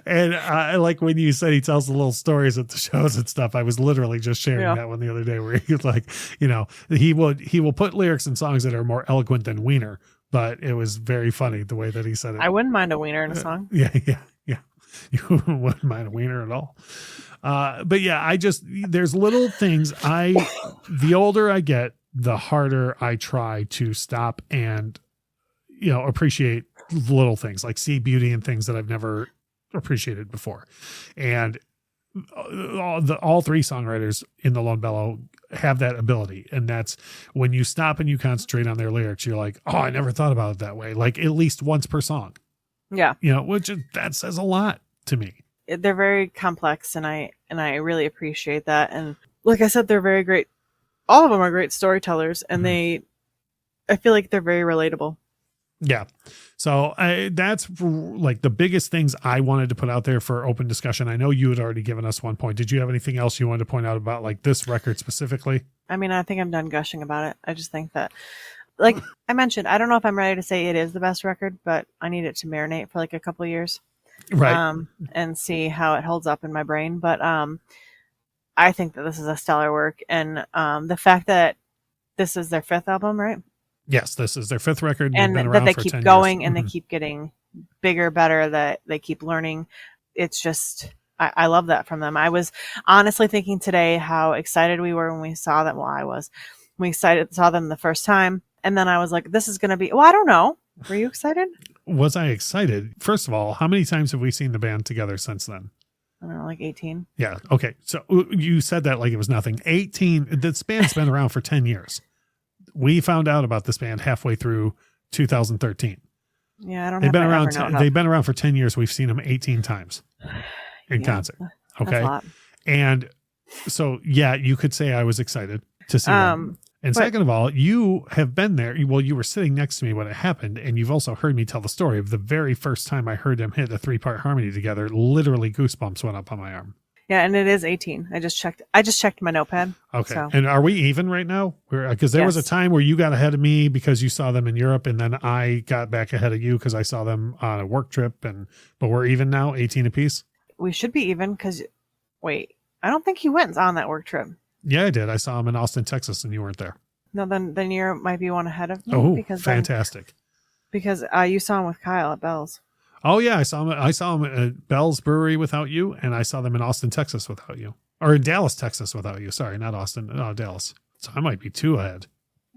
and I like when you said he tells the little stories at the shows and stuff. I was literally just sharing that one the other day where he was like, he will put lyrics in songs that are more eloquent than wiener, but it was very funny the way that he said it. I wouldn't mind a wiener in a song. Yeah. You wouldn't mind a wiener at all. But yeah, there's little things the older I get, the harder I try to stop and, appreciate little things, like see beauty in things that I've never appreciated before. And all three songwriters in the Lone Bellow have that ability. And that's when you stop and you concentrate on their lyrics, you're like, oh, I never thought about it that way. Like at least once per song, Yeah. That says a lot to me. They're very complex, and I really appreciate that. And like I said, they're very great. All of them are great storytellers, and I feel like they're very relatable. Yeah. So that's like the biggest things I wanted to put out there for open discussion. I know you had already given us one point. Did you have anything else you wanted to point out about like this record specifically? I mean, I think I'm done gushing about it. I just think that, like I mentioned, I don't know if I'm ready to say it is the best record, but I need it to marinate for like a couple of years. Right. And see how it holds up in my brain. But I think that this is a stellar work. And the fact that this is their 5th album, right? Yes, this is their 5th record. And that they keep going and they keep getting bigger, better, that they keep learning. It's just, I love that from them. I was honestly thinking today how excited we were when we saw them. Well, I was. We saw them the first time. And then I was like, this is going to be, well, I don't know. Were you excited? Was I excited? First of all, how many times have we seen the band together since then? I don't know, like 18. Yeah. Okay. So you said that like it was nothing. 18. This band's been around for 10 years. We found out about this band halfway through 2013. Yeah, I don't. They've been around. They've been around for 10 years. We've seen them 18 times in concert. Okay. That's a lot. And so, yeah, you could say I was excited to see them. And second of all, you have been there. Well, you were sitting next to me when it happened, and you've also heard me tell the story of the very first time I heard them hit a 3-part harmony together. Literally, goosebumps went up on my arm. Yeah, and it is 18. I just checked my notepad. Okay. So. And are we even right now? Because there was a time where you got ahead of me because you saw them in Europe, and then I got back ahead of you because I saw them on a work trip. But we're even now, 18 apiece. We should be even because, wait, I don't think you went on that work trip. Yeah, I did. I saw him in Austin, Texas, and you weren't there. No, then you might be one ahead of me. Oh, because fantastic! Because you saw him with Kyle at Bell's. Oh yeah, I saw him at Bell's Brewery without you, and I saw them in Austin, Texas without you, or in Dallas, Texas without you. Sorry, not Austin, no, Dallas. So I might be 2 ahead.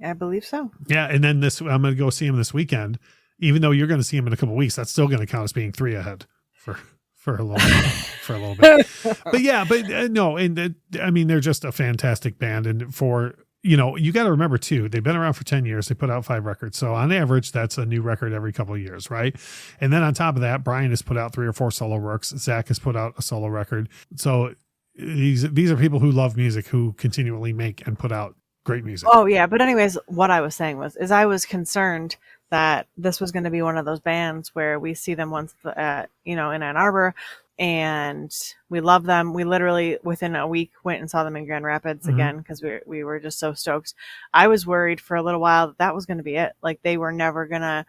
I believe so. Yeah, and then I'm going to go see him this weekend. Even though you're going to see him in a couple of weeks, that's still going to count as being 3 ahead for a little bit. But yeah, no, and I mean they're just a fantastic band, and for. You got to remember too, they've been around for 10 years. They put out 5 records. So on average, that's a new record every couple of years. Right. And then on top of that, Brian has put out 3 or 4 solo works. Zach has put out a solo record. So these are people who love music, who continually make and put out great music. Oh yeah. But anyways, what I was saying is I was concerned that this was going to be one of those bands where we see them once at, in Ann Arbor, and we love them. We literally within a week went and saw them in Grand Rapids again because we were just so stoked. I was worried for a little while that was going to be it. Like they were never going to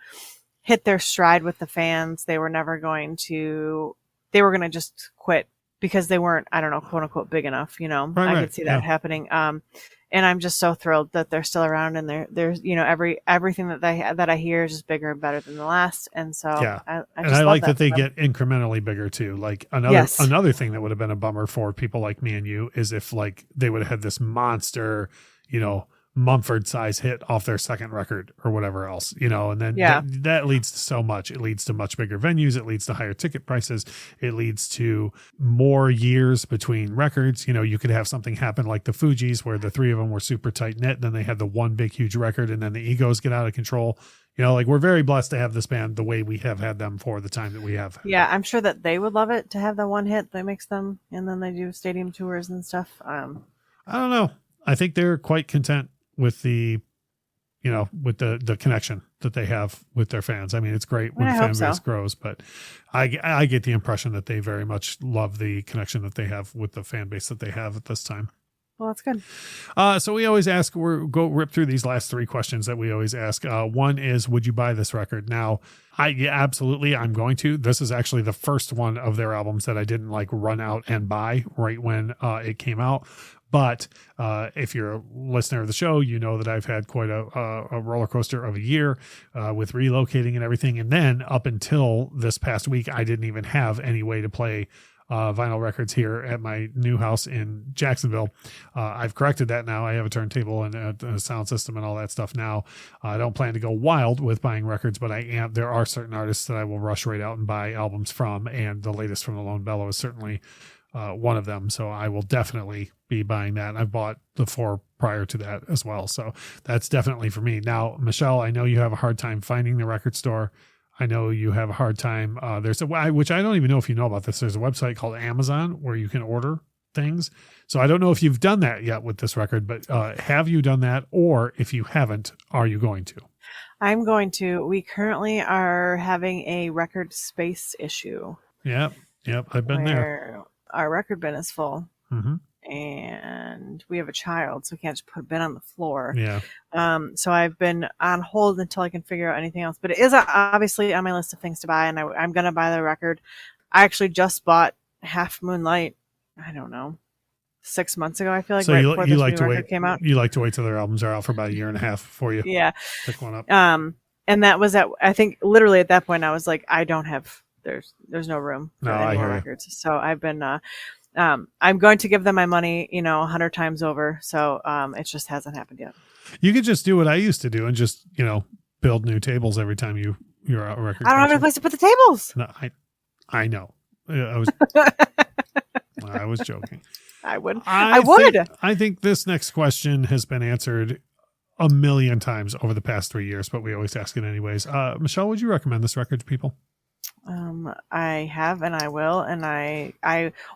hit their stride with the fans. They were going to just quit because they weren't, I don't know, quote unquote big enough. I could see that happening. And I'm just so thrilled that they're still around, and there's everything that I hear is just bigger and better than the last. And so I like that they get incrementally bigger too. Like another thing that would have been a bummer for people like me and you is if like they would have had this monster, Mumford size hit off their second record or whatever else, and then that leads to so much. It leads to much bigger venues. It leads to higher ticket prices. It leads to more years between records. You could have something happen like the Fugees where the 3 of them were super tight knit. Then they had the one big, huge record, and then the egos get out of control. Like we're very blessed to have this band the way we have had them for the time that we have. Yeah. I'm sure that they would love it to have the one hit that makes them, and then they do stadium tours and stuff. I don't know. I think they're quite content with the connection that they have with their fans. I mean, it's great when the fan base grows, but I get the impression that they very much love the connection that they have with the fan base that they have at this time. Well, that's good. So we always ask, go rip through these last 3 questions that we always ask. One is, would you buy this record? Now, absolutely, I'm going to. This is actually the first one of their albums that I didn't like run out and buy right when it came out. But if you're a listener of the show, you know that I've had quite a roller coaster of a year with relocating and everything. And then up until this past week, I didn't even have any way to play vinyl records here at my new house in Jacksonville. I've corrected that now. I have a turntable and a sound system and all that stuff now. I don't plan to go wild with buying records, but there are certain artists that I will rush right out and buy albums from. And the latest from the Lone Bellow is certainly one of them. So I will definitely be buying that. And I've bought the 4 prior to that as well. So that's definitely for me. Now, Michelle, I know you have a hard time finding the record store. I know you have a hard time. There's which I don't even know if you know about this. There's a website called Amazon where you can order things. So I don't know if you've done that yet with this record, but have you done that? Or if you haven't, are you going to? I'm going to. We currently are having a record space issue. Yep. I've been there. Our record bin is full. Mm-hmm. And we have a child, so we can't just put a bin on the floor. Yeah. So I've been on hold until I can figure out anything else. But it is obviously on my list of things to buy, and I'm going to buy the record. I actually just bought Half Moonlight, I don't know, 6 months ago, I feel like, so right you before this like new to record wait, came out. You like to wait till their albums are out for about a year and a half before you pick one up. And that was I think literally at that point I was like, I don't have, there's no room for any more records. So I've been, I'm going to give them my money, 100 times over. So it just hasn't happened yet. You could just do what I used to do and just, build new tables every time you're out record. I don't have any place to put the tables. No, I know. I was joking. I would. I think this next question has been answered a million times over the past 3 years, but we always ask it anyways. Michelle, would you recommend this record to people? I have, and I will, and I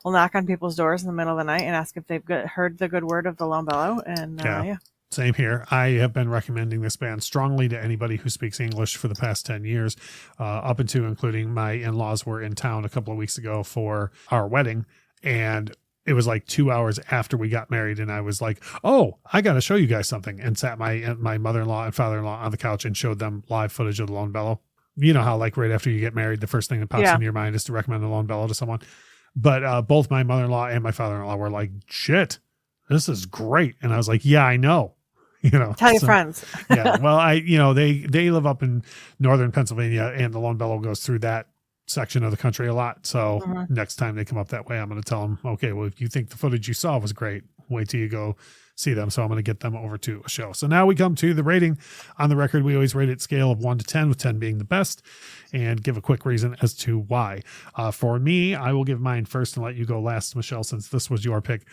will knock on people's doors in the middle of the night and ask if they've heard the good word of the Lone Bellow. And yeah. Same here. I have been recommending this band strongly to anybody who speaks English for the past 10 years, up into including my in-laws were in town a couple of weeks ago for our wedding. And it was like 2 hours after we got married. And I was like, oh, I got to show you guys something. And sat my mother-in-law and father-in-law on the couch and showed them live footage of the Lone Bellow. You know how like right after you get married, the first thing that pops into your mind is to recommend the Lone Bellow to someone. But both my mother-in-law and my father-in-law were like, shit, this is great. And I was like, yeah, I know. Tell your friends. Yeah. Well, they live up in northern Pennsylvania, and the Lone Bellow goes through that section of the country a lot. So next time they come up that way, I'm going to tell them, okay, well, if you think the footage you saw was great, wait till you go see them. So I'm going to get them over to a show. So now we come to the rating on the record. We always rate it scale of 1 to 10, with 10 being the best, and give a quick reason as to why. For me, I will give mine first and let you go last, Michelle, since this was your pick.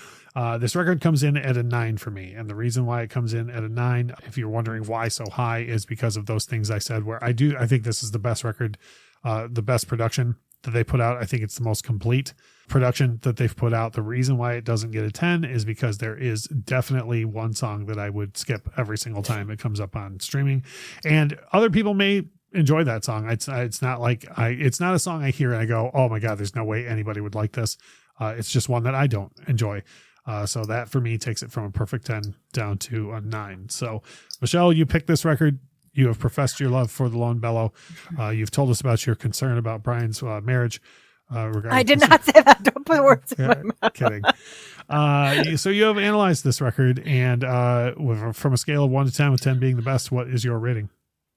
This record comes in at a 9 for me. And the reason why it comes in at a 9, if you're wondering why so high, is because of those things I said, where I think this is the best record, the best production that they put out. I think it's the most complete production that they've put out. The reason why it doesn't get a 10 is because there is definitely one song that I would skip every single time it comes up on streaming, and other people may enjoy that song. It's not like it's not a song I hear and I go, oh my God, there's no way anybody would like this. It's just one that I don't enjoy. So that for me takes it from a perfect 10 down to a 9. So Michelle, you picked this record. You have professed your love for the Lone Bellow. You've told us about your concern about Brian's marriage. I did not say that. Don't put words in my mouth. Kidding. So you have analyzed this record, and from a scale of 1 to 10, with 10 being the best, what is your rating?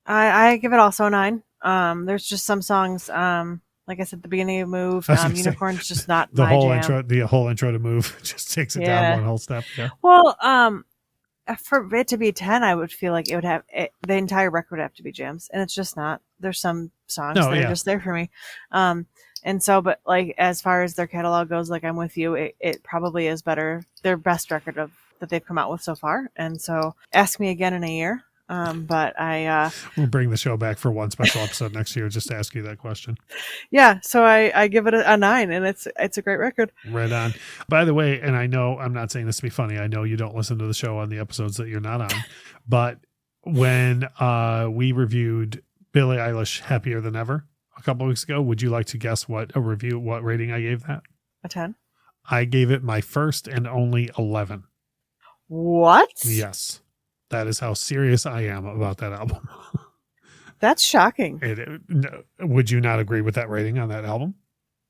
I give it also a 9. There's just some songs, like I said, the beginning of Move, Unicorn's just not the my whole jam. intro. The whole intro to Move just takes it down one whole step. Yeah. Well, for it to be 10, I would feel like it would have the entire record would have to be jams, and it's just not. There's some songs that are just there for me. And so, but like as far as their catalog goes, like I'm with you, it probably is better, their best record that they've come out with so far. And so, ask me again in a year. But we'll bring the show back for one special episode next year just to ask you that question. Yeah, so I give it a 9, and it's a great record. Right on. By the way, and I know I'm not saying this to be funny, I know you don't listen to the show on the episodes that you're not on, but when we reviewed Billie Eilish Happier Than Ever a couple of weeks ago, would you like to guess what rating I gave that? A 10. I gave it my first and only 11. What? Yes. That is how serious I am about that album. That's shocking. Would you not agree with that rating on that album?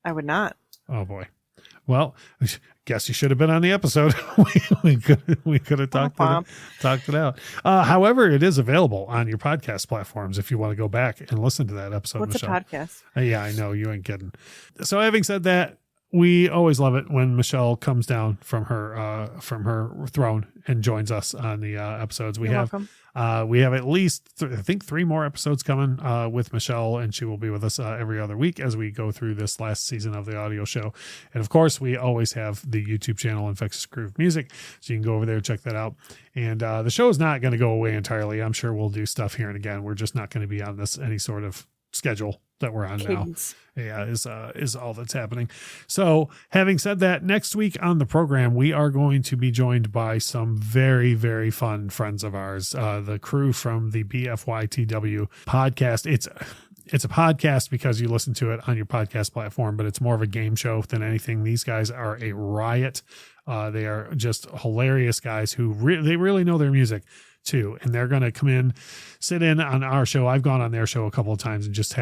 I would not. Oh boy. Well, guess you should have been on the episode. we could have talked it out. However, it is available on your podcast platforms if you want to go back and listen to that episode. What's Michelle. a podcast? Yeah, I know you ain't kidding. So having said that, we always love it when Michelle comes down from her throne and joins us on the episodes. You're welcome. We have at least, I think, 3 more episodes coming with Michelle, and she will be with us every other week as we go through this last season of the audio show. And of course, we always have the YouTube channel, Infectious Groove Music, so you can go over there and check that out. And the show is not going to go away entirely. I'm sure we'll do stuff here and again. We're just not going to be on this any sort of schedule that we're on Cadence. now. Yeah, is all that's happening. So having said that, next week on the program, we are going to be joined by some very, very fun friends of ours, the crew from the BFYTW podcast. It's a podcast because you listen to it on your podcast platform, but it's more of a game show than anything. These guys are a riot. They are just hilarious guys who they really know their music too. And they're going to come in, sit in on our show. I've gone on their show a couple of times and just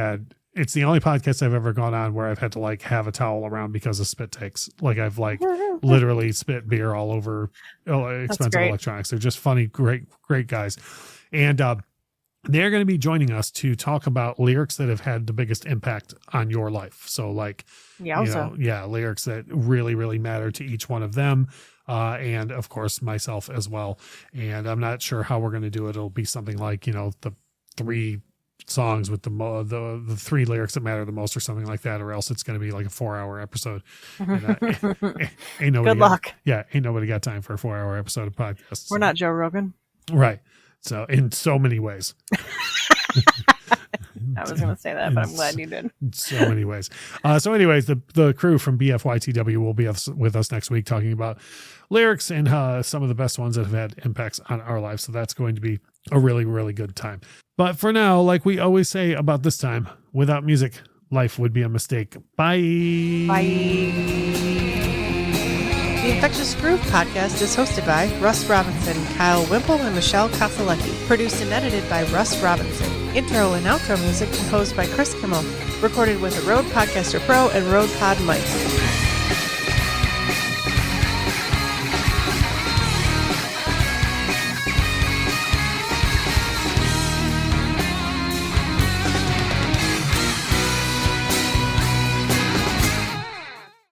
it's the only podcast I've ever gone on where I've had to like have a towel around because of spit takes. Like I've like literally spit beer all over expensive electronics. They're just funny, great guys. And, they're going to be joining us to talk about lyrics that have had the biggest impact on your life. So like, lyrics that really, really matter to each one of them. And of course myself as well. And I'm not sure how we're going to do it. It'll be something like, the 3 songs with the 3 lyrics that matter the most or something like that, or else it's going to be like a 4-hour episode. Ain't nobody Good luck. Ain't nobody got time for a 4-hour episode of podcasts. We're not Joe Rogan. Right. So in so many ways. I was going to say that, but I'm glad you did. In so many ways. So anyways, the crew from BFYTW will be with us next week talking about lyrics and some of the best ones that have had impacts on our lives. So that's going to be a really, really good time. But for now, like we always say about this time, without music, life would be a mistake. Bye. Bye. The Infectious Groove Podcast is hosted by Russ Robinson, Kyle Wimple, and Michelle Koselecki. Produced and edited by Russ Robinson. Intro and outro music composed by Chris Kimmel. Recorded with a Rode Podcaster Pro and Rode Pod mics.